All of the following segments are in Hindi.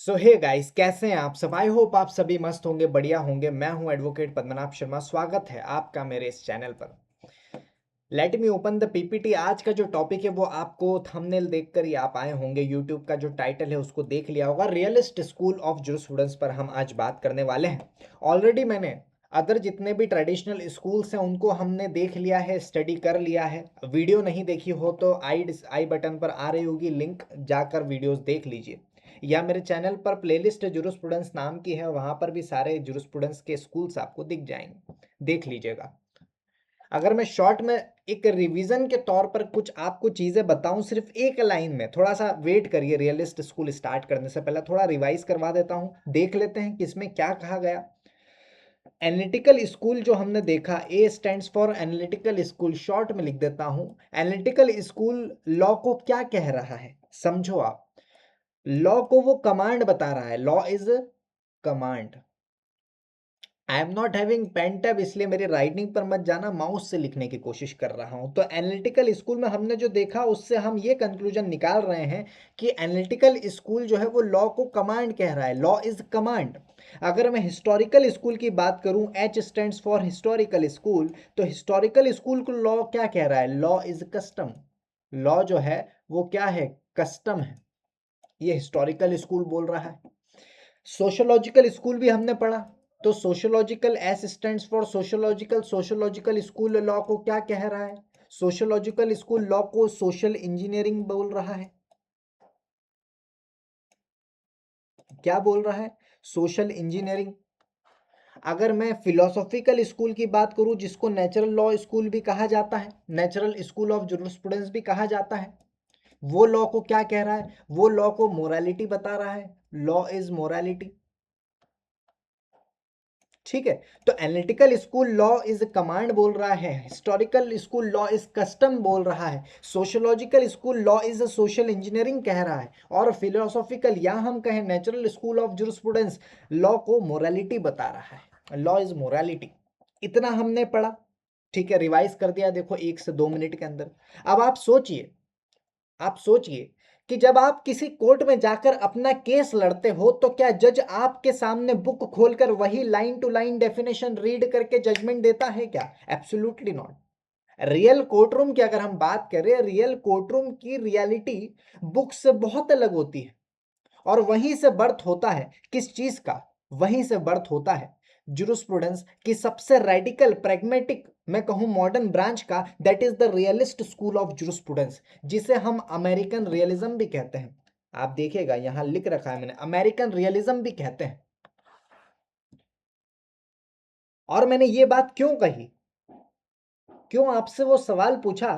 सो हे गाइस, कैसे हैं आप सब। आई होप आप सभी मस्त होंगे, बढ़िया होंगे। मैं हूं एडवोकेट पद्मनाभ शर्मा। स्वागत है आपका मेरे इस चैनल पर। Let me open the PPT. आज का जो टॉपिक है वो आपको थंबनेल देखकर ही आप आए होंगे। यूट्यूब का जो टाइटल है उसको देख लिया होगा। रियलिस्ट स्कूल ऑफ जूरिस्प्रूडेंस पर हम आज बात करने वाले हैं। ऑलरेडी मैंने अदर जितने भी ट्रेडिशनल स्कूल्स हैं उनको हमने देख लिया है, स्टडी कर लिया है। वीडियो नहीं देखी हो तो आई बटन पर आ रही होगी लिंक, जाकर वीडियोस देख लीजिए। या मेरे चैनल पर प्लेलिस्ट जूरिस्प्रूडेंस नाम की है, वहां पर भी सारे जूरिस्प्रूडेंस के स्कूल्स आपको दिख जाएंगे, देख लीजिएगा। अगर मैं शॉर्ट में एक रिवीजन के तौर पर कुछ आपको चीजें बताऊं सिर्फ एक लाइन में, थोड़ा सा वेट करिए। रियलिस्ट स्कूल स्टार्ट करने से पहले थोड़ा रिवाइज करवा देता हूं, देख लेते हैं किसमें क्या कहा गया। एनालिटिकल स्कूल जो हमने देखा, ए stands for analytical school, short में लिख देता हूं। एनालिटिकल स्कूल लॉ को क्या कह रहा है, समझो आप। लॉ को वो कमांड बता रहा है। Law is command. I am not having pen tab, इसलिए मेरी राइटिंग पर मत जाना, माउस से लिखने की कोशिश कर रहा हूं। तो एनालिटिकल स्कूल में हमने जो देखा उससे हम ये कंक्लूजन निकाल रहे हैं कि एनालिटिकल स्कूल जो है वो लॉ को कमांड कह रहा है। Law is command. अगर मैं हिस्टोरिकल स्कूल की बात करूं, H stands for historical school, तो हिस्टोरिकल स्कूल को लॉ क्या कह रहा है? Law is custom. लॉ जो है वो क्या है? कस्टम है। ये हिस्टोरिकल स्कूल बोल रहा है। सोशियोलॉजिकल स्कूल भी हमने पढ़ा, तो sociological S stands for sociological. Sociological school law को क्या कह रहा है? सोशियोलॉजिकल स्कूल लॉ को सोशल इंजीनियरिंग बोल रहा है। क्या बोल रहा है? Social engineering. अगर मैं फिलोसॉफिकल स्कूल की बात करूं, जिसको नेचुरल लॉ स्कूल भी कहा जाता है, नेचुरल स्कूल ऑफ जूरिस्प्रूडेंस भी कहा जाता है, वो लॉ को क्या कह रहा है? वो लॉ को मोरालिटी बता रहा है। Law is morality. ठीक है। तो analytical school law is command बोल रहा है, historical school law is custom बोल रहा है, sociological school law is social engineering कह रहा है, और फिलोसॉफिकल या हम कहें natural school of jurisprudence law को मोरालिटी बता रहा है। Law is morality. इतना हमने पढ़ा। ठीक है, रिवाइज कर दिया देखो 1 से 2 मिनट के अंदर। अब आप सोचिए कि जब आप किसी कोर्ट में जाकर अपना केस लड़ते हो तो क्या जज आपके सामने बुक खोलकर वही line to line definition read करके जजमेंट देता है क्या? Absolutely not. रियल कोर्टरूम की अगर हम बात करें, रियल कोर्टरूम की रियलिटी बुक से बहुत अलग होती है। और वहीं से बर्थ होता है किस चीज का? वहीं से बर्थ होता है जूरिस्प्रूडेंस की सबसे रेडिकल प्रैग्मेटिक, मैं कहूं मॉडर्न ब्रांच का, that is the realist school of jurisprudence, जिसे हम अमेरिकन रियलिज्म भी कहते हैं। आप देखिएगा यहां लिख रखा है मैंने, अमेरिकन रियलिज्म भी कहते हैं। और मैंने ये बात क्यों कही, क्यों आपसे वो सवाल पूछा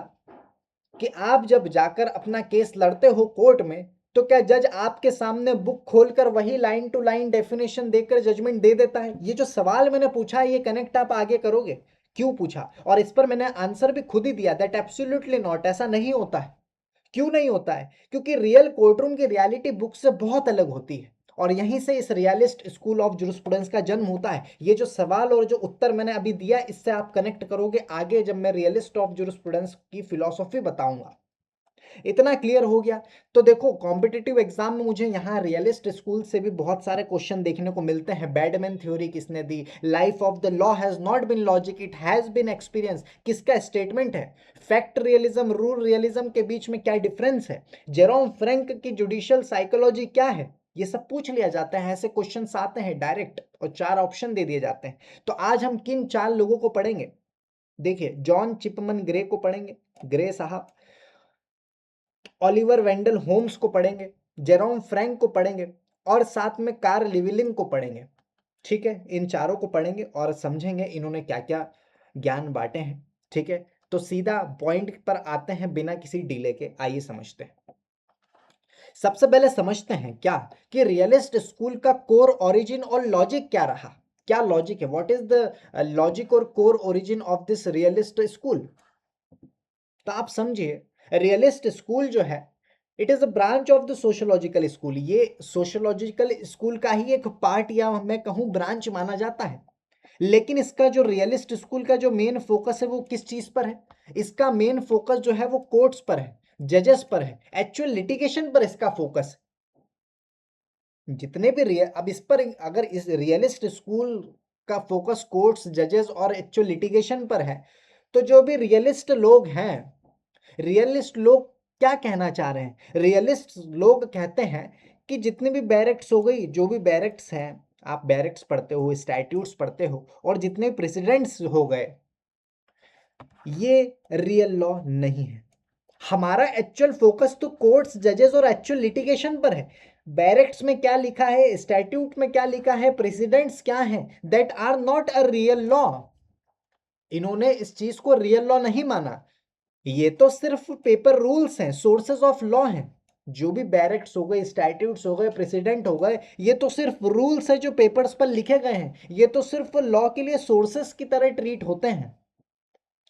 कि आप जब जाकर अपना केस लड़ते हो कोर्ट में, तो क्या जज आपके सामने बुक खोलकर वही लाइन टू लाइन डेफिनेशन देकर जजमेंट दे देता है? ये जो सवाल मैंने पूछा है, ये कनेक्ट आप आगे करोगे क्यों पूछा, और इस पर मैंने आंसर भी खुद ही दिया, दैट एब्सोल्युटली नॉट, ऐसा नहीं होता है। क्यों नहीं होता है? क्योंकि रियल कोर्टरूम की रियलिटी बुक से बहुत अलग होती है, और यहीं से इस रियलिस्ट स्कूल ऑफ जूरिस्प्रूडेंस का जन्म होता है। ये जो सवाल और जो उत्तर मैंने अभी दिया, इससे आप कनेक्ट करोगे आगे जब मैं रियलिस्ट ऑफ जूरिस्प्रूडेंस की फिलॉसफी बताऊंगा। इतना क्लियर हो गया। तो देखो, कॉम्पिटिटिव एग्जाम में मुझे यहाँ रियलिस्ट स्कूल से भी बहुत सारे क्वेश्चन देखने को मिलते हैं। बैडमैन थ्योरी किसने दी? Life of the law has not been logic, it has been experience, किसका स्टेटमेंट है? फैक्ट रियलिज्म, रूल रियलिज्म के बीच में क्या डिफरेंस है? जेरोम फ्रैंक की जुडिशियल साइकोलॉजी क्या है? ये सब पूछ लिया जाता है, ऐसे क्वेश्चंस आते हैं डायरेक्ट, और 4 ऑप्शन दे दिए जाते हैं। तो आज हम किन 4 लोगों को पढ़ेंगे? देखिए, जॉन चिपमन ग्रे को पढ़ेंगे, ग्रे साहब। ऑलिवर वेंडल होम्स को पढ़ेंगे, जेरोम फ्रैंक को पढ़ेंगे, और साथ में कार्ल लिविलिन को पढ़ेंगे। ठीक है, इन 4 को पढ़ेंगे और समझेंगे इन्होंने क्या क्या ज्ञान बांटे हैं। ठीक है, तो सीधा पॉइंट पर आते हैं बिना किसी डिले के। आइए समझते हैं। सबसे पहले समझते हैं क्या कि रियलिस्ट स्कूल का कोर ओरिजिन और लॉजिक क्या रहा। क्या लॉजिक है? व्हाट इज द लॉजिक और core origin of this realist school? तो आप समझिए, रियलिस्ट स्कूल जो है, it is a branch of the sociological school. ये सोशियोलॉजिकल स्कूल का ही एक पार्ट, या मैं कहूं ब्रांच माना जाता है। लेकिन इसका जो रियलिस्ट स्कूल का जो मेन फोकस है वो किस चीज पर है? इसका मेन फोकस जो है वो कोर्ट्स पर है, जजेस पर है, एक्चुअल लिटिगेशन पर इसका फोकस है। जितने भी अब इस पर अगर इस रियलिस्ट स्कूल का फोकस कोर्ट्स, जजेस और एक्चुअल लिटिगेशन पर है, तो जो भी रियलिस्ट लोग हैं, रियलिस्ट लोग क्या कहना चाह रहे हैं? रियलिस्ट लोग कहते हैं कि जितने भी बैरेक्ट्स हो गई, जो भी बैरेक्ट्स हैं, आप बैरेक्ट्स पढ़ते हो, स्टैट्यूट्स पढ़ते हो, और जितने प्रेसिडेंट्स हो गए, ये रियल लॉ नहीं है। हमारा एक्चुअल फोकस तो कोर्ट्स, जजेस और एक्चुअल लिटिगेशन पर है। बैरेक्ट्स में क्या लिखा है, स्टैट्यूट में क्या लिखा है, प्रेसिडेंट्स क्या हैं, that are not a real law. इन्होंने इस चीज को रियल लॉ नहीं माना। ये तो सिर्फ पेपर रूल्स हैं, सोर्सेज ऑफ लॉ हैं। जो भी बैरेक्ट्स हो गए, स्टैट्यूट्स हो गए, प्रेसिडेंट हो गए, ये तो सिर्फ रूल्स है जो पेपर्स पर लिखे गए हैं। ये तो सिर्फ लॉ के लिए सोर्सेस की तरह ट्रीट होते हैं।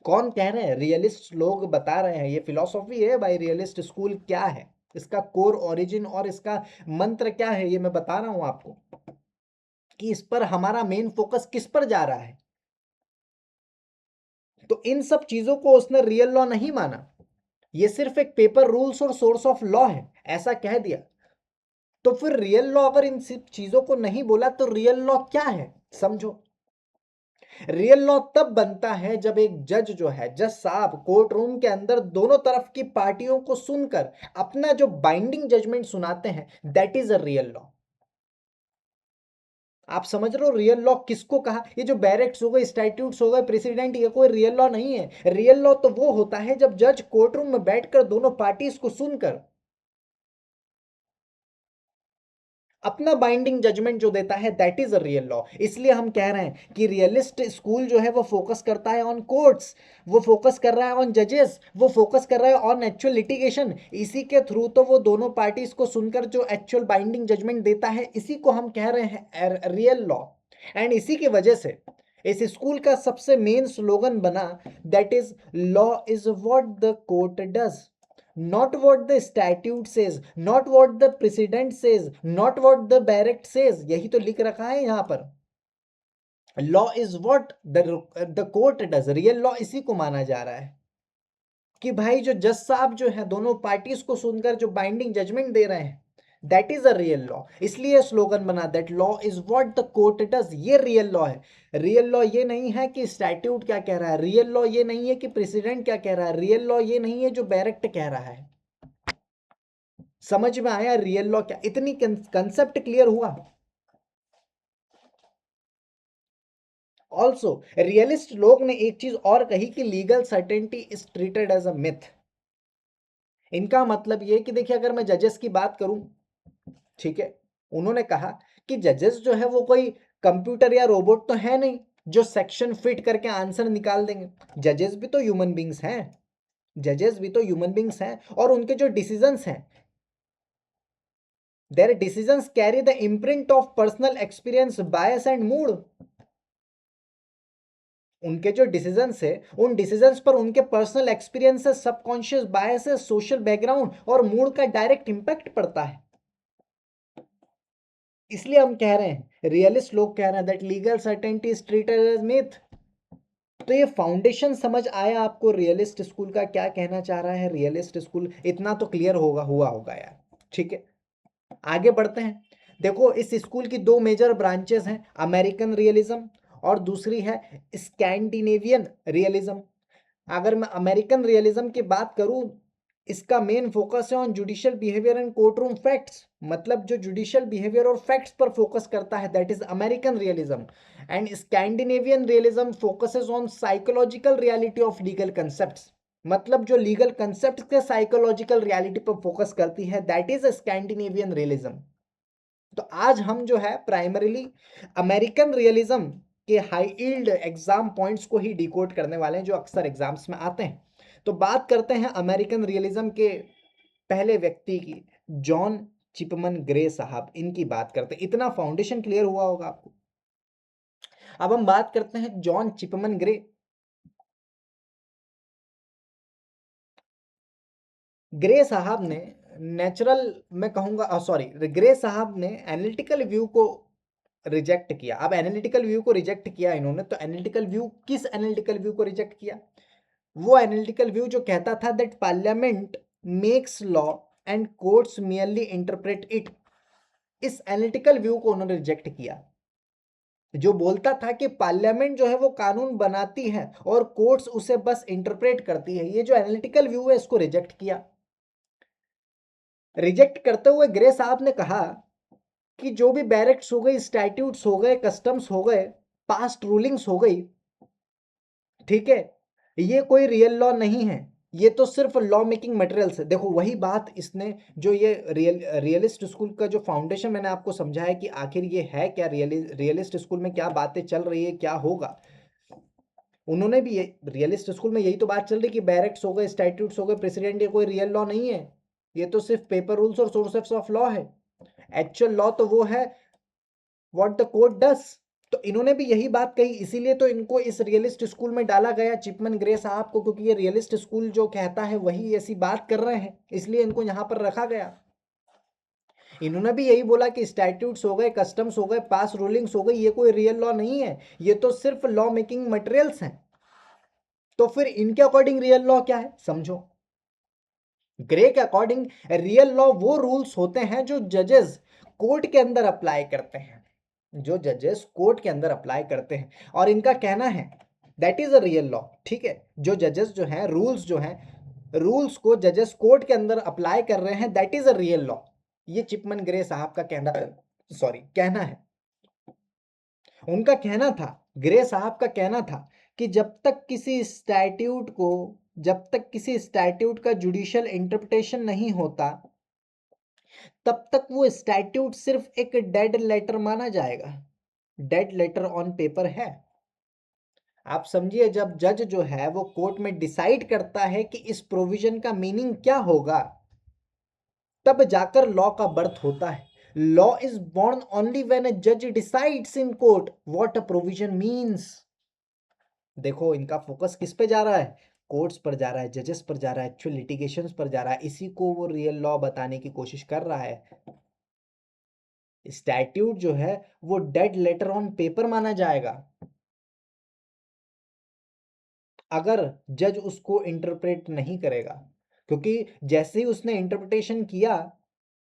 कौन कह रहे हैं? रियलिस्ट लोग बता रहे हैं। ये फिलॉसफी है भाई। रियलिस्ट स्कूल क्या है, इसका कोर ओरिजिन और इसका मंत्र क्या है, ये मैं बता रहा हूं आपको कि इस पर हमारा मेन फोकस किस पर जा रहा है। तो इन सब चीजों को उसने रियल लॉ नहीं माना। ये सिर्फ एक पेपर रूल्स और सोर्स ऑफ लॉ है, ऐसा कह दिया। तो फिर रियल लॉ अगर इन सब चीजों को नहीं बोला, तो रियल लॉ क्या है? समझो, रियल लॉ तब बनता है जब एक जज जो है, जज साहब, कोर्ट रूम के अंदर दोनों तरफ की पार्टियों को सुनकर अपना जो बाइंडिंग जजमेंट सुनाते हैं, that is a real law. आप समझ रहे हो रियल लॉ किसको कहा? ये जो बैरेक्ट्स हो गए, स्टैट्यूट्स हो गए, प्रेसिडेंट, ये कोई रियल लॉ नहीं है। रियल लॉ तो वो होता है जब जज कोर्ट रूम में बैठकर दोनों पार्टीज को सुनकर अपना बाइंडिंग जजमेंट जो देता है, that is a real law. इसलिए हम कह रहे हैं कि रियलिस्ट स्कूल जो है वो फोकस करता है ऑन कोर्ट्स, वो फोकस कर रहा है ऑन जजेस, वो फोकस कर रहा है ऑन एक्चुअल लिटिगेशन। इसी के थ्रू तो वो दोनों पार्टीज को सुनकर जो एक्चुअल बाइंडिंग जजमेंट देता है, इसी को हम कह रहे हैं रियल लॉ। एंड इसी की वजह से इस स्कूल का सबसे मेन स्लोगन बना, that is law is what the court does, not what the statute says, not what the precedent says, not what the barract says। यही तो लिख रखा है यहां पर। Law is what the court does. Real law इसी को माना जा रहा है कि भाई जो जज साहब जो है दोनों पार्टीज को सुनकर जो बाइंडिंग जजमेंट दे रहे हैं, that is a real law. इसलिए स्लोगन बना, that law is what the court does. ये रियल लॉ है। रियल लॉ ये नहीं है कि स्टैट्यूट क्या कह रहा है, रियल लॉ ये नहीं है कि प्रेसिडेंट क्या कह रहा है, रियल लॉ ये नहीं है जो बैरेक्ट कह रहा है। समझ में आया रियल लॉ क्या? इतनी कंसेप्ट क्लियर हुआ। ऑल्सो रियलिस्ट लोग ने एक चीज और कही कि legal certainty is treated as a myth. इनका मतलब ये कि देखिए, अगर मैं जजेस की बात करूं, ठीक है, उन्होंने कहा कि जजेस जो है वो कोई कंप्यूटर या रोबोट तो है नहीं जो सेक्शन फिट करके आंसर निकाल देंगे। जजेस भी तो ह्यूमन बींग्स हैं। जजेस भी तो ह्यूमन बींग्स हैं, और उनके जो डिसीजंस हैं, their decisions carry the imprint of personal experience, bias and mood। उनके जो डिसीजंस है, उन डिसीजंस पर उनके personal experiences, subconscious biases, social background और मूड का डायरेक्ट इंपैक्ट पड़ता है। इसलिए हम कह रहे हैं, रियलिस्ट लोग कह रहे हैं, that legal certainty is treated as myth. तो ये फाउंडेशन समझ आया आपको रियलिस्ट स्कूल का क्या कहना चाह रहा है। रियलिस्ट स्कूल इतना तो क्लियर हुआ होगा यार। ठीक है, आगे बढ़ते हैं। देखो, इस स्कूल की दो मेजर ब्रांचेस हैं, अमेरिकन रियलिज्म और दूसरी है स्कैंडिनेवियन रियलिज्म। अगर मैं अमेरिकन रियलिज्म की बात करूं, इसका मेन फोकस है on judicial behaviour and court room facts. मतलब जो जुडिशियल बिहेवियर और फैक्ट्स पर फोकस करता है, that is American realism. And Scandinavian realism focuses on psychological reality of legal concepts. मतलब जो लीगल कंसेप्ट के साइकोलॉजिकल रियलिटी पर फोकस करती है, दैट इज स्कैंडिनेवियन रियलिज्म। तो आज हम जो है प्राइमरीली अमेरिकन रियलिज्म के हाई यील्ड एग्जाम पॉइंट्स को ही डिकोड करने वाले हैं, जो अक्सर एग्जाम्स में आते हैं। तो बात करते हैं अमेरिकन रियलिज्म के पहले व्यक्ति की, जॉन चिपमन ग्रे साहब। इनकी बात करते हैं, इतना फाउंडेशन क्लियर हुआ होगा आपको। अब हम बात करते हैं जॉन चिपमन ग्रे। ग्रे साहब ने नेचुरल, मैं कहूंगा सॉरी, ग्रे साहब ने एनालिटिकल व्यू को रिजेक्ट किया। अब एनालिटिकल व्यू को रिजेक्ट किया इन्होंने, तो एनालिटिकल व्यू, किस एनालिटिकल व्यू को रिजेक्ट किया? वो एनालिटिकल व्यू जो कहता था that parliament makes law and courts merely interpret it. इस एनालिटिकल व्यू को उन्होंने रिजेक्ट किया, जो बोलता था कि पार्लियामेंट जो है वो कानून बनाती है और कोर्ट्स उसे बस इंटरप्रेट करती है। ये जो एनालिटिकल व्यू है इसको रिजेक्ट किया। रिजेक्ट करते हुए ग्रे साहब ने कहा कि जो भी बैरेक्ट्स हो गई, स्टैट्यूट्स हो गए, कस्टम्स हो गए, पास्ट रूलिंग्स हो गई, ठीक है, ये कोई रियल लॉ नहीं है, ये तो सिर्फ लॉ मेकिंग मटेरियल्स है। देखो वही बात इसने, जो ये रियलिस्ट स्कूल का जो फाउंडेशन मैंने आपको समझाया कि आखिर ये है क्या, रियलिस्ट स्कूल में क्या बातें चल रही है, क्या होगा, उन्होंने भी ये रियलिस्ट स्कूल में यही तो बात चल रही कि बैरेक्ट्स हो गए, स्टैट्यूट्स हो गए, प्रेसिडेंट, ये कोई रियल लॉ नहीं है, ये तो सिर्फ पेपर रूल्स और सोर्सेस ऑफ लॉ है। एक्चुअल लॉ तो वो है व्हाट द कोर्ट डज। तो इन्होंने भी यही बात कही, इसीलिए तो इनको इस रियलिस्ट स्कूल में डाला गया, चिपमन ग्रे साहब को, क्योंकि ये रियलिस्ट स्कूल जो कहता है वही ऐसी बात कर रहे हैं, इसलिए इनको यहां पर रखा गया। इन्होंने भी यही बोला कि स्टैट्यूट्स हो गए, कस्टम्स हो गए, पास रूलिंग्स हो गई, ये कोई रियल लॉ नहीं है, ये तो सिर्फ लॉ मेकिंग मटेरियल्स हैं। तो फिर इनके अकॉर्डिंग रियल लॉ क्या है, समझो। ग्रे के अकॉर्डिंग रियल लॉ वो रूल्स होते हैं जो जजेस कोर्ट के अंदर अप्लाई करते हैं, जो जजेस कोर्ट के अंदर अप्लाई करते हैं, और इनका कहना है that is a real law. ठीक है, जो जजेस जो हैं, रूल्स जो हैं, रूल्स को जजेस कोर्ट के अंदर अप्लाई कर रहे हैं, that is a real law. ये चिपमन ग्रे साहब का कहना, सॉरी कहना है, उनका कहना था, ग्रे साहब का कहना था कि जब तक किसी स्टैट्यूट का जुडिशियल इंटरप्रिटेशन नहीं होता, तब तक वो स्टैट्यूट सिर्फ एक डेड लेटर माना जाएगा, डेड लेटर ऑन पेपर है। आप समझिए, जब जज जो है वो कोर्ट में डिसाइड करता है कि इस प्रोविजन का मीनिंग क्या होगा, तब जाकर लॉ का बर्थ होता है। Law is born only when a जज decides in court what a provision means. देखो इनका फोकस किस पे जा रहा है, कोर्ट्स पर जा रहा है, जजेस पर जा रहा है, एक्चुअल लिटिगेशंस पर जा रहा है, इसी को वो रियल लॉ बताने की कोशिश कर रहा है। स्टैट्यूट जो है वो डेड लेटर ऑन पेपर माना जाएगा अगर जज उसको इंटरप्रेट नहीं करेगा, क्योंकि जैसे ही उसने इंटरप्रिटेशन किया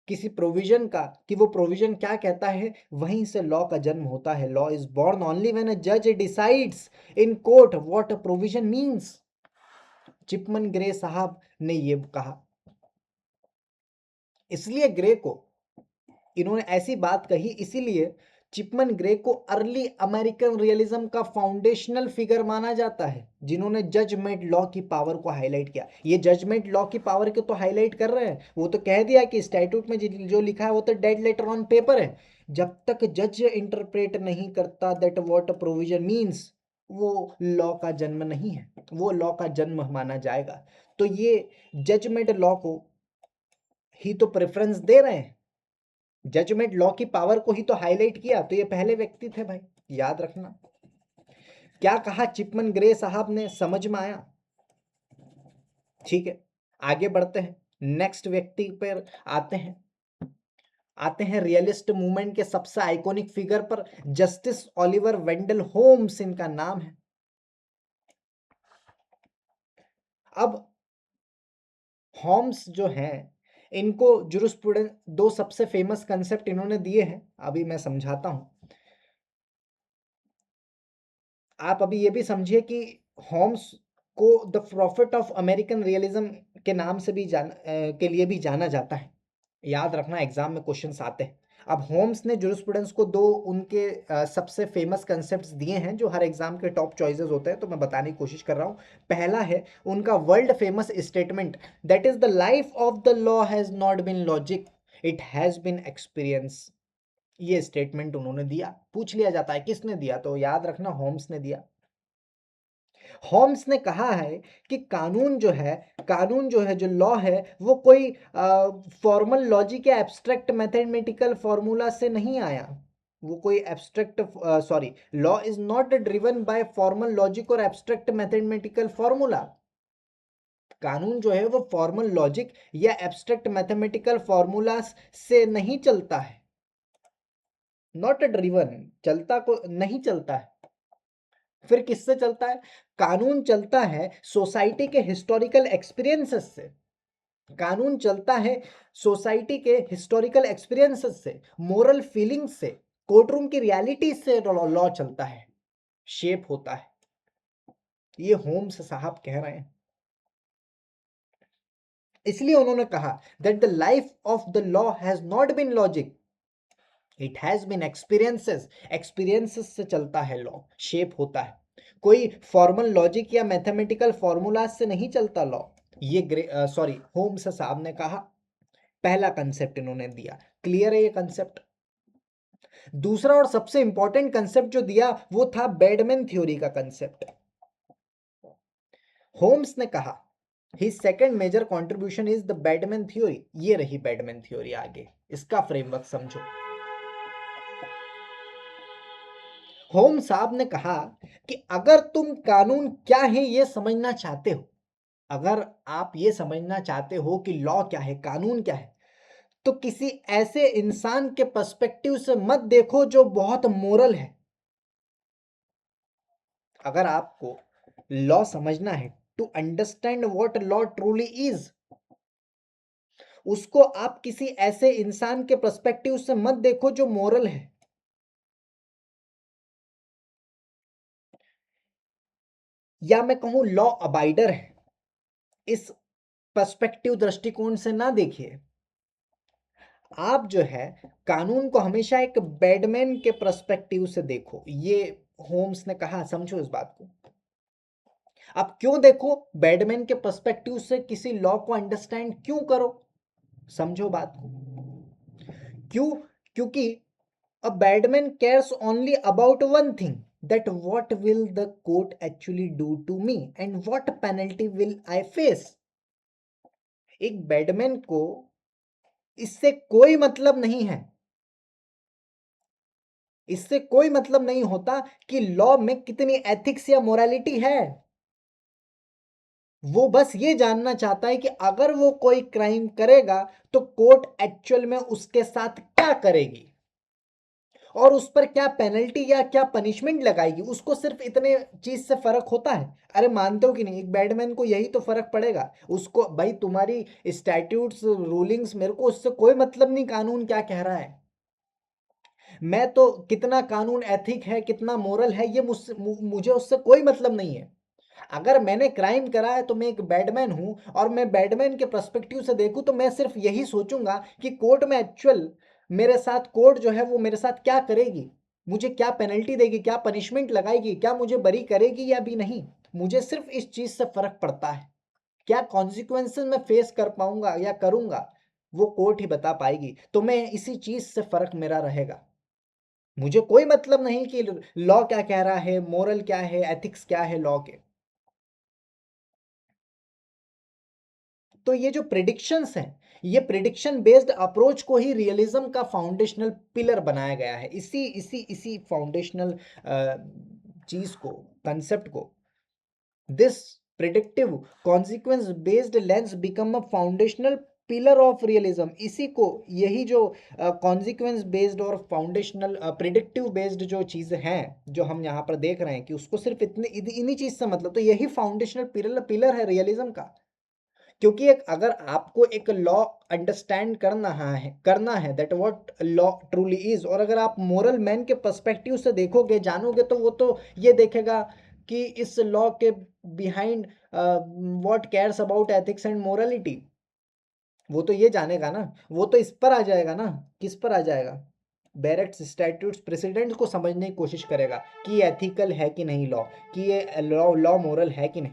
किसी प्रोविजन का कि वो प्रोविजन क्या कहता है, वहीं से लॉ का जन्म होता है। Law is born only when a जज decides in court what a provision means. Chipman Gray साहब ने ये कहा, इसलिए ग्रे को, इन्होंने ऐसी बात कही, इसीलिए चिपमन ग्रे को अर्ली अमेरिकन रियलिज्म का फाउंडेशनल फिगर माना जाता है, जिन्होंने जजमेंट लॉ की पावर को हाईलाइट किया। ये जजमेंट लॉ की पावर को तो हाईलाइट कर रहे हैं, वो तो कह दिया कि स्टैट्यूट में जो लिखा है वो तो डेड लेटर ऑन पेपर है, जब तक जज इंटरप्रेट नहीं करता दैट व्हाट प्रोविजन मींस, वो लॉ का जन्म नहीं है, वो लॉ का जन्म माना जाएगा। तो ये जजमेंट लॉ को ही तो प्रेफरेंस दे रहे हैं, जजमेंट लॉ की पावर को ही तो हाईलाइट किया, तो ये पहले व्यक्ति थे भाई, याद रखना। क्या कहा चिपमन ग्रे साहब ने, समझ में आया? ठीक है, आगे बढ़ते हैं, नेक्स्ट व्यक्ति पर आते हैं रियलिस्ट मूवमेंट के सबसे आइकॉनिक फिगर पर, जस्टिस ओलिवर वेंडल होम्स इनका नाम है। अब होम्स जो हैं, इनको जुरिस्प्रूडेंस, दो सबसे फेमस कंसेप्ट इन्होंने दिए हैं, अभी मैं समझाता हूं। आप अभी ये भी समझिए कि होम्स को the profit of American realism के नाम से भी के लिए भी जाना जाता है। याद रखना, एग्जाम में क्वेश्चंस आते हैं। अब होम्स ने जुरिस्प्रूडेंस को दो उनके सबसे फेमस कंसेप्ट्स दिए हैं, जो हर एग्जाम के टॉप चॉइसेस होते हैं, तो मैं बताने की कोशिश कर रहा हूं। पहला है उनका world famous statement, that is the life of the law has not been logic, it has been experience. ये स्टेटमेंट उन्होंने दिया, पूछ लिया जाता है किसने दिया, तो याद रखना होम्स ने दिया। होम्स ने कहा है कि कानून जो है जो लॉ है, वो कोई फॉर्मल लॉजिक या एब्स्ट्रैक्ट मैथमेटिकल फॉर्मूला से नहीं आया, वो कोई abstract, sorry, law is not driven by formal logic और एब्स्ट्रैक्ट मैथमेटिकल फॉर्मूला। कानून जो है वो फॉर्मल लॉजिक या एब्स्ट्रैक्ट मैथमेटिकल फॉर्मूला से नहीं चलता है, नॉट ड्रिवन, चलता को नहीं चलता है। फिर किससे चलता है? कानून चलता है सोसाइटी के हिस्टोरिकल एक्सपीरियंसेस से। कानून चलता है सोसाइटी के हिस्टोरिकल एक्सपीरियंसेस से, मोरल फीलिंग्स से, कोर्टरूम की रियलिटी से लॉ चलता है, शेप होता है। ये होम्स साहब कह रहे हैं। इसलिए उन्होंने कहा that the life of the law has not been logic, it has been experiences. Experiences से चलता है लॉ, शेप होता है। कोई फॉर्मल लॉजिक या मैथमेटिकल फॉर्मूलाज से नहीं चलता लॉ। ये होम्स साहब ने कहा। पहला कंसेप्ट इन्होंने दिया। क्लियर है ये कंसेप्ट? दूसरा और सबसे इंपॉर्टेंट कंसेप्ट जो दिया वो था बैडमैन थ्योरी का कंसेप्ट। होम्स ने कहा his second major contribution is the bad man theory. ये रही बैडमैन थ्योरी। आगे इसका फ्रेमवर्क समझो। होम्स साहब ने कहा कि अगर तुम कानून क्या है ये समझना चाहते हो, अगर आप ये समझना चाहते हो कि लॉ क्या है, कानून क्या है, तो किसी ऐसे इंसान के पर्सपेक्टिव से मत देखो जो बहुत मोरल है। अगर आपको लॉ समझना है, to understand what law truly is, उसको आप किसी ऐसे इंसान के पर्सपेक्टिव से मत देखो जो मोरल है, या मैं कहूं लॉ अबाइडर है। इस पर्सपेक्टिव दृष्टिकोण से ना देखिए। आप जो है कानून को हमेशा एक बैडमैन के पर्सपेक्टिव से देखो। ये होम्स ने कहा, समझो इस बात को। अब क्यों देखो बैडमैन के पर्सपेक्टिव से, किसी लॉ को अंडरस्टैंड क्यों करो, समझो बात को। क्यों? क्योंकि अ badman cares only about one thing, that what will the court actually do to me and what penalty will I face। एक बैडमैन को इससे कोई मतलब नहीं है, इससे कोई मतलब नहीं होता कि लॉ में कितनी एथिक्स या मोरालिटी है। वो बस ये जानना चाहता है कि अगर वो कोई क्राइम करेगा तो कोर्ट एक्चुअल में उसके साथ क्या करेगी और उस पर क्या पेनल्टी या क्या पनिशमेंट लगाएगी। उसको सिर्फ इतने चीज से फर्क होता है। अरे मानते हो कि नहीं, एक बैडमैन को यही तो फर्क पड़ेगा। उसको भाई तुम्हारी स्टैट्यूट्स रूलिंग्स, मेरे को उससे कोई मतलब नहीं कानून क्या कह रहा है। मैं तो कितना कानून एथिक है, कितना मोरल है, ये मुझसे मुझे उससे कोई मतलब नहीं है। अगर मैंने क्राइम करा है तो मैं एक बैडमैन हूं और मैं बैडमैन के पर्सपेक्टिव से देखूं तो मैं सिर्फ यही सोचूंगा कि कोर्ट में एक्चुअल मेरे साथ, कोर्ट जो है वो मेरे साथ क्या करेगी, मुझे क्या पेनल्टी देगी, क्या पनिशमेंट लगाएगी, क्या मुझे बरी करेगी या भी नहीं। मुझे सिर्फ इस चीज से फर्क पड़ता है। क्या कॉन्सिक्वेंसेस मैं फेस कर पाऊंगा या करूंगा वो कोर्ट ही बता पाएगी। तो मैं इसी चीज से फर्क मेरा रहेगा। मुझे कोई मतलब नहीं कि लॉ क्या कह रहा है, मोरल क्या है, एथिक्स क्या है लॉ के। तो ये जो प्रिडिक्शंस हैं, ये प्रिडिक्शन बेस्ड अप्रोच को ही रियलिज्म का फाउंडेशनल पिलर बनाया गया है। इसी इसी इसी फाउंडेशनल चीज को, कंसेप्ट को, this predictive consequence based lens become a foundational pillar of realism. इसी को, यही जो कॉन्सिक्वेंस बेस्ड और फाउंडेशनल प्रिडिक्टिव बेस्ड जो चीज़ हैं, जो हम यहाँ पर देख रहे हैं कि उसको सिर्फ इतने इन्हीं चीज़ से मतलब, तो यही फाउंडेशनल पिलर पिलर है रियलिज्म का। क्योंकि एक, अगर आपको एक लॉ अंडरस्टैंड करना है that what law truly is, और अगर आप मोरल मैन के पर्सपेक्टिव से देखोगे, जानोगे, तो वो तो ये देखेगा कि इस लॉ के behind what cares about ethics and morality. वो तो ये जानेगा ना, वो तो इस पर आ जाएगा ना। किस पर आ जाएगा? बैरेक्ट्स स्टैट्यूट्स प्रेसिडेंट को समझने की कोशिश करेगा कि ये एथिकल है कि नहीं लॉ, कि ये लॉ लॉ मोरल है कि नहीं।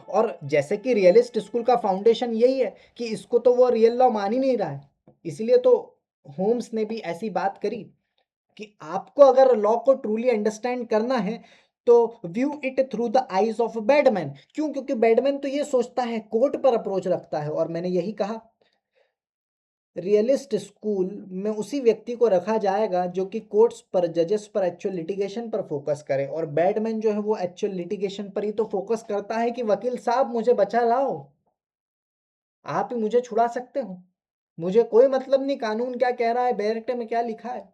और जैसे कि रियलिस्ट स्कूल का फाउंडेशन यही है कि इसको तो वो रियल लॉ मान ही नहीं रहा है। इसलिए तो होम्स ने भी ऐसी बात करी कि आपको अगर लॉ को ट्रूली अंडरस्टैंड करना है तो view it through the eyes of badman. क्यों? क्योंकि बैडमैन तो ये सोचता है, कोर्ट पर अप्रोच रखता है। और मैंने यही कहा, रियलिस्ट स्कूल में उसी व्यक्ति को रखा जाएगा जो कि कोर्ट्स पर, जजेस पर, एक्चुअल लिटिगेशन पर फोकस करे। और बैडमैन जो है वो एक्चुअल लिटिगेशन पर ही तो फोकस करता है कि वकील साहब मुझे बचा लाओ, आप ही मुझे छुड़ा सकते हो, मुझे कोई मतलब नहीं कानून क्या कह रहा है, बैरिक्ट में क्या लिखा है।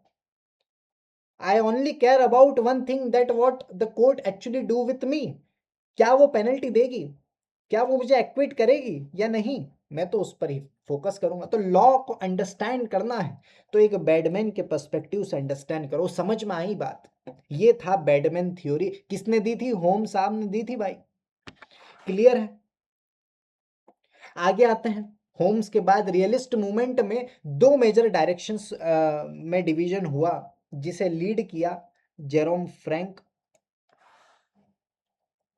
I only care about one thing, that what the court actually do with me. क्या वो पेनल्टी देगी, क्या वो मुझे एक्विट करेगी या नहीं, मैं तो उस पर ही फोकस करूंगा। तो लॉ को अंडरस्टैंड करना है तो एक बैडमैन के पर्सपेक्टिव से अंडरस्टैंड करो, समझ में आई बात। ये था बैडमैन थ्योरी। किसने दी थी? होम्स साहब ने दी थी भाई। क्लियर है? आगे आते हैं। होम्स के बाद रियलिस्ट मूवमेंट में दो मेजर डायरेक्शंस में डिवीजन हुआ, जिसे लीड किया जेरोम फ्रैंक,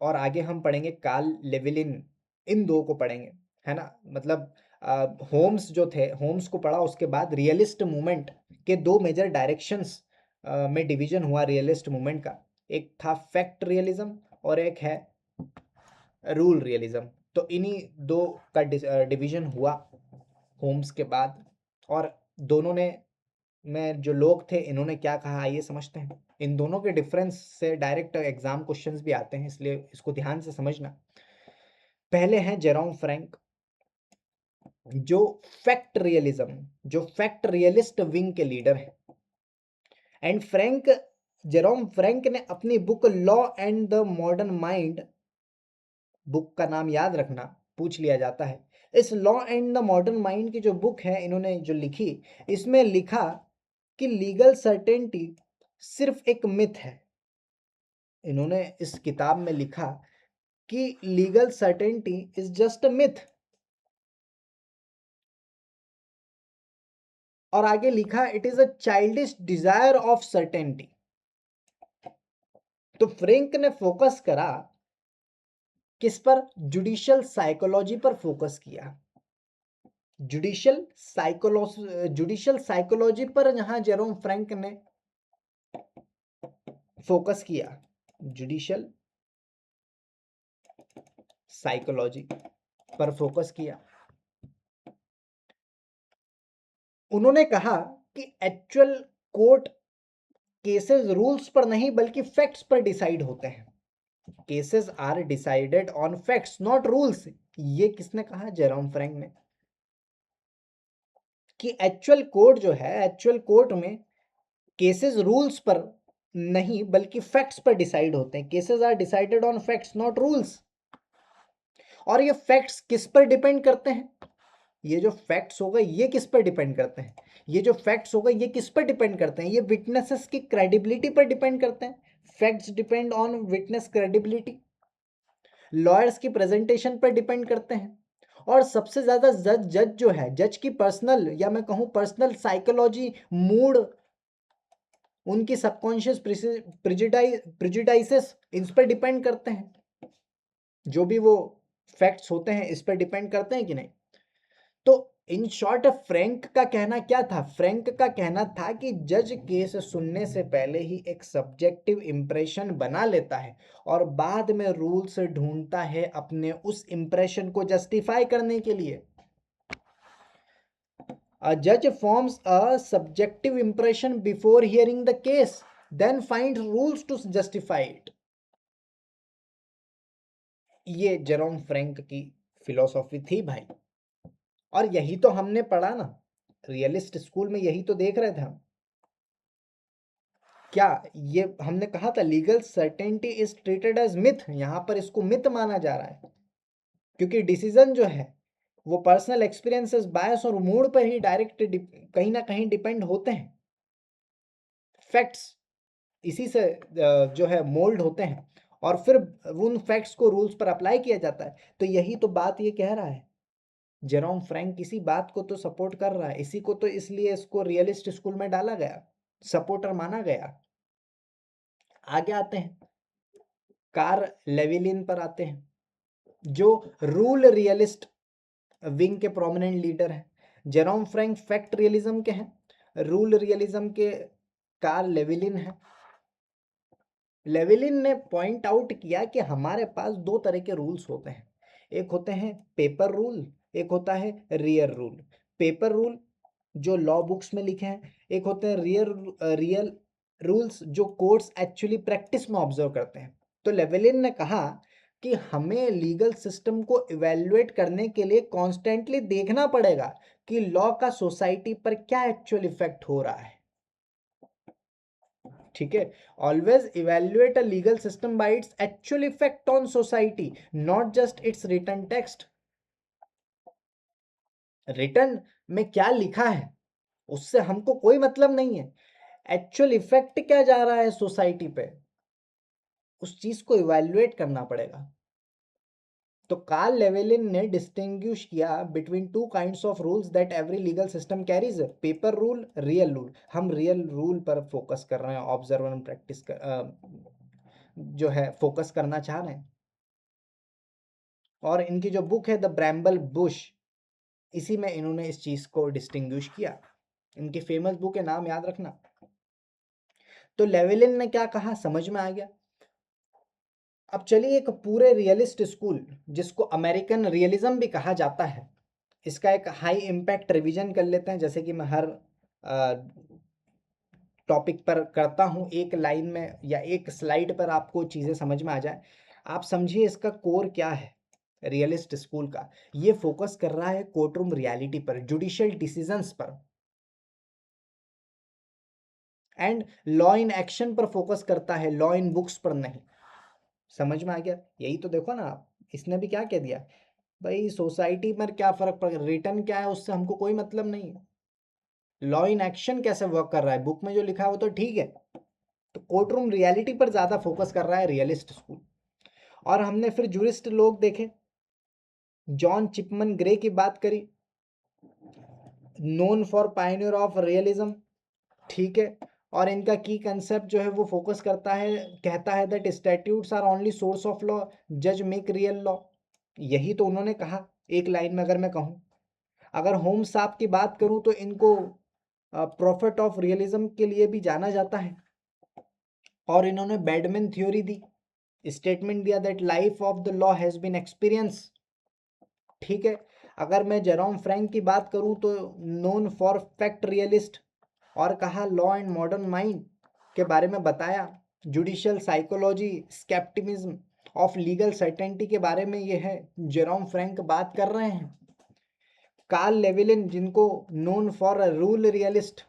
और आगे हम पढ़ेंगे कार्ल लेविलिन। इन दो को पढ़ेंगे, है ना। मतलब होम्स जो थे, होम्स को पढ़ा, उसके बाद रियलिस्ट मूवमेंट के दो मेजर डायरेक्शंस में डिवीजन हुआ रियलिस्ट मूवमेंट का। एक था फैक्ट रियलिज्म और एक है रूल रियलिज्म। तो इन्हीं दो का डिवीजन हुआ होम्स के बाद। और दोनों ने में जो लोग थे, इन्होंने क्या कहा आइए समझते हैं। इन दोनों के डिफरेंस से डायरेक्ट एग्जाम क्वेश्चंस भी आते हैं, इसलिए इसको ध्यान से समझना। पहले हैं जेरोम फ्रैंक, जो फैक्ट रियलिज्म, जो फैक्ट रियलिस्ट विंग के लीडर हैं। एंड फ्रैंक, जेरोम फ्रैंक ने अपनी book law and the modern mind, book का नाम याद रखना, पूछ लिया जाता है। इस law and the modern mind की जो बुक है, इन्होंने जो लिखी, इसमें लिखा कि लीगल सर्टेनिटी सिर्फ एक मिथ है। इन्होंने इस किताब में लिखा कि legal certainty is just a myth. और आगे लिखा it is a childish desire of certainty. तो फ्रैंक ने फोकस करा किस पर? जुडिशियल साइकोलॉजी पर फोकस किया। जुडिशियल साइकोलॉजी पर जहां जेरोम फ्रैंक ने फोकस किया, जुडिशियल साइकोलॉजी पर फोकस किया। उन्होंने कहा कि एक्चुअल कोर्ट केसेस रूल्स पर नहीं बल्कि फैक्ट्स पर डिसाइड होते हैं। Cases are decided on facts not rules. ये किसने कहा? जेरोम फ्रैंक ने। कि एक्चुअल कोर्ट जो है, एक्चुअल कोर्ट में केसेस रूल्स पर नहीं बल्कि फैक्ट्स पर डिसाइड होते हैं। Cases are decided on facts not rules. और ये फैक्ट्स किस पर डिपेंड करते हैं? ये जो फैक्ट्स हो गए ये किस पर डिपेंड करते हैं? ये जो फैक्ट्स हो गए ये किस पर डिपेंड करते हैं? ये विटनेसेस की क्रेडिबिलिटी पर डिपेंड करते हैं। Facts depend on witness credibility. Lawyers की प्रेजेंटेशन पर डिपेंड करते हैं। और सबसे ज्यादा जज जो है, जज की पर्सनल, या मैं कहूं पर्सनल साइकोलॉजी, मूड, उनकी सबकॉन्शियस प्रिजुडाइसेस, इस पर डिपेंड करते हैं। जो भी वो फैक्ट्स होते हैं इस पर डिपेंड करते हैं कि नहीं। तो इन शॉर्ट फ्रैंक का कहना क्या था? फ्रैंक का कहना था कि जज केस सुनने से पहले ही एक सब्जेक्टिव इंप्रेशन बना लेता है और बाद में रूल्स ढूंढता है अपने उस इंप्रेशन को जस्टिफाई करने के लिए। A judge forms a subjective impression before hearing the case, then finds rules to justify it. ये जेरोम फ्रैंक की फिलॉसफी थी भाई। और यही तो हमने पढ़ा ना, रियलिस्ट स्कूल में यही तो देख रहे थे हम। क्या ये हमने कहा था legal certainty is treated as myth? यहां पर इसको मिथ माना जा रहा है क्योंकि डिसीजन जो है वो पर्सनल एक्सपीरियंसेस, बायस और मूड पर ही डायरेक्ट कहीं ना कहीं डिपेंड होते हैं। फैक्ट्स इसी से जो है मोल्ड होते हैं और फिर उन फैक्ट्स को रूल्स पर अप्लाई किया जाता है। तो यही तो बात ये कह रहा है जेरोम फ्रैंक। इसी बात को तो सपोर्ट कर रहा है, इसी को तो, इसलिए इसको रियलिस्ट स्कूल में डाला गया, सपोर्टर माना गया। आगे आते हैं, कार्ल लेविलिन पर आते हैं, जो रूल रियलिस्ट विंग के प्रोमिनेंट लीडर हैं। जेरोम फ्रैंक फैक्ट रियलिज्म के हैं, रूल रियलिज्म के कार्ल लेविलिन हैं। लेविलिन ने पॉइंट आउट किया कि हमारे पास दो तरह के रूल्स होते हैं, एक होते हैं पेपर रूल, एक होता है रियल रूल। पेपर रूल जो लॉ बुक्स में लिखे हैं, एक होते हैं रियल रूल्स जो कोर्ट्स एक्चुअली प्रैक्टिस में ऑब्जर्व करते हैं। तो लेविलिन ने कहा कि हमें लीगल सिस्टम को इवेल्युएट करने के लिए कॉन्स्टेंटली देखना पड़ेगा कि लॉ का सोसाइटी पर क्या एक्चुअल इफेक्ट हो रहा है। ठीक है, always evaluate a legal system by its actual effect on society, not just its written text. Written में क्या लिखा है उससे हमको कोई मतलब नहीं है, एक्चुअल इफेक्ट क्या जा रहा है सोसाइटी पे, उस चीज को इवेल्युएट करना पड़ेगा। तो कार्ल लेवेलिन ने डिस्टिंग्विश किया between two kinds of rules that every legal system carries, paper rule, real rule. हम रियल रूल पर फोकस कर रहे हैं, ऑब्जर्व एंड प्रैक्टिस जो है फोकस करना चाह रहे हैं। और इनकी जो बुक है द ब्रैम्बल बुश, इसी में इन्होंने इस चीज को डिस्टिंग्विश किया। इनकी फेमस बुक है, नाम याद रखना। तो लेवेलिन ने क्या कहा समझ में आ गया। अब चलिए एक पूरे रियलिस्ट स्कूल, जिसको अमेरिकन रियलिज्म भी कहा जाता है, इसका एक हाई इम्पैक्ट रिवीजन कर लेते हैं। जैसे कि मैं हर टॉपिक पर करता हूँ, एक लाइन में या एक स्लाइड पर आपको चीज़ें समझ में आ जाए। आप समझिए इसका कोर क्या है। रियलिस्ट स्कूल का ये फोकस कर रहा है कोर्ट रूम रियलिटी पर, जुडिशियल डिसीजंस पर, एंड लॉ इन एक्शन पर फोकस करता है, लॉ इन बुक्स पर नहीं। समझ में आ गया? यही तो देखो ना आप, इसने भी क्या कह दिया भाई, सोसाइटी पर क्या फर्क पड़ गया, रिटर्न क्या है उससे हमको कोई मतलब नहीं है, लॉ इन एक्शन कैसे वर्क कर रहा है, बुक में जो लिखा है वो तो ठीक है। तो कोर्ट रूम रियलिटी पर ज्यादा फोकस कर रहा है रियलिस्ट स्कूल। और हमने फिर जूरिस्ट लोग देखे, जॉन चिपमन ग्रे की बात करी, known for Pioneer of realism, ठीक है। और इनका की कंसेप्ट जो है वो फोकस करता है, कहता है that statutes are only source of law, जज मेक रियल लॉ। यही तो उन्होंने कहा एक लाइन में। अगर मैं कहूं, अगर होम्स साहब की बात करूं तो इनको प्रॉफिट ऑफ रियलिज्म के लिए भी जाना जाता है। और इन्होंने बैडमैन थ्योरी दी, स्टेटमेंट दिया that life of the law has been experience, ठीक है। अगर मैं जेरोम फ्रैंक की बात करूं तो नोन फॉर फैक्ट रियलिस्ट, और कहा लॉ एंड मॉडर्न माइंड के बारे में बताया, judicial psychology, scepticism of legal certainty के बारे में ये है, जेरोम फ्रैंक बात कर रहे हैं। कार्ल लेविलिन, जिनको नोन फॉर रूल रियलिस्ट,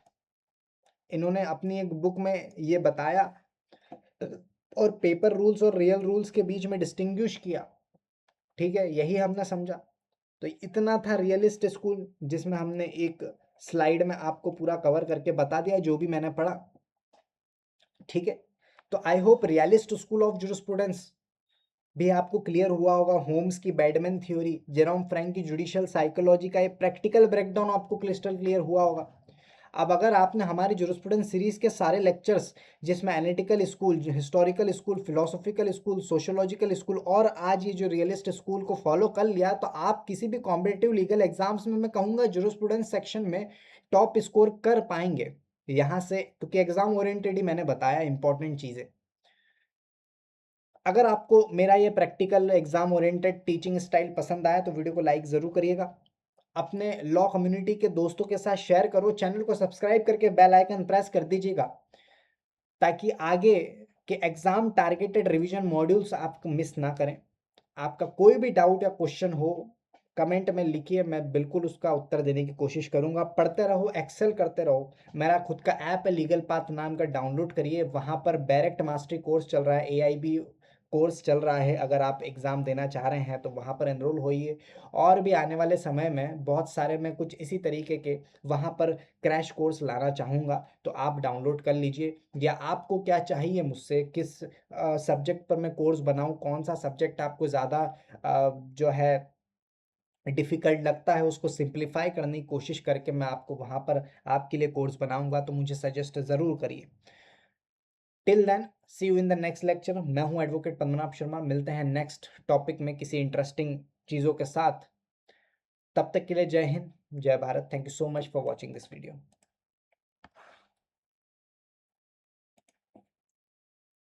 इन्होंने अपनी एक बुक में ये बताया और पेपर रूल्स और रियल रूल्स के बीच में डिस्टिंग्विश किया, ठीक है। यही हमने समझा। तो इतना था रियलिस्ट स्कूल, जिसमें हमने एक स्लाइड में आपको पूरा कवर करके बता दिया जो भी मैंने पढ़ा, ठीक है। तो I hope realist school of jurisprudence भी आपको क्लियर हुआ होगा। होम्स की बैडमैन थ्योरी, जेरोम फ्रैंक की जुडिशियल साइकोलॉजी का एक प्रैक्टिकल ब्रेकडाउन आपको क्रिस्टल क्लियर हुआ होगा। अब अगर आपने हमारी जुरिस्प्रूडेंस सीरीज के सारे लेक्चर्स, जिसमें analytical school, historical school, philosophical school, sociological school और आज ये जो रियलिस्ट स्कूल को फॉलो कर लिया, तो आप किसी भी कॉम्पिटिटिव लीगल एग्जाम्स में, मैं कहूँगा जुरिस्प्रूडेंस सेक्शन में टॉप स्कोर कर पाएंगे यहाँ से, क्योंकि एग्जाम ओरिएंटेड ही मैंने बताया इंपॉर्टेंट चीज़ें। अगर आपको मेरा ये practical exam oriented teaching style पसंद आया तो वीडियो को लाइक ज़रूर करिएगा, अपने लॉ कम्युनिटी के दोस्तों के साथ शेयर करो, चैनल को सब्सक्राइब करके बेल आइकन प्रेस कर दीजिएगा, ताकि आगे के एग्जाम टारगेटेड रिवीजन मॉड्यूल्स आप मिस ना करें। आपका कोई भी डाउट या क्वेश्चन हो, कमेंट में लिखिए, मैं बिल्कुल उसका उत्तर देने की कोशिश करूंगा। पढ़ते रहो, एक्सेल करते रहो। मेरा खुद का ऐप है लीगल पाथ नाम का, डाउनलोड करिए। वहाँ पर डायरेक्ट मास्टरी कोर्स चल रहा है, AIB कोर्स चल रहा है। अगर आप एग्ज़ाम देना चाह रहे हैं तो वहाँ पर एनरोल होइए। और भी आने वाले समय में बहुत सारे मैं कुछ इसी तरीके के वहाँ पर क्रैश कोर्स लाना चाहूँगा, तो आप डाउनलोड कर लीजिए। या आपको क्या चाहिए मुझसे, किस सब्जेक्ट पर मैं कोर्स बनाऊँ, कौन सा सब्जेक्ट आपको ज़्यादा जो है डिफ़िकल्ट लगता है, उसको सिंप्लीफाई करने की कोशिश करके मैं आपको वहाँ पर आपके लिए कोर्स बनाऊँगा, तो मुझे सजेस्ट ज़रूर करिए। Till then, see you in the next lecture. मैं हूँ एडवोकेट पद्मनाभ शर्मा। मिलते हैं नेक्स्ट टॉपिक में किसी इंटरेस्टिंग चीज़ों के साथ। तब तक के लिए जय हिंद, जय Bharat. Thank you so much for watching this video.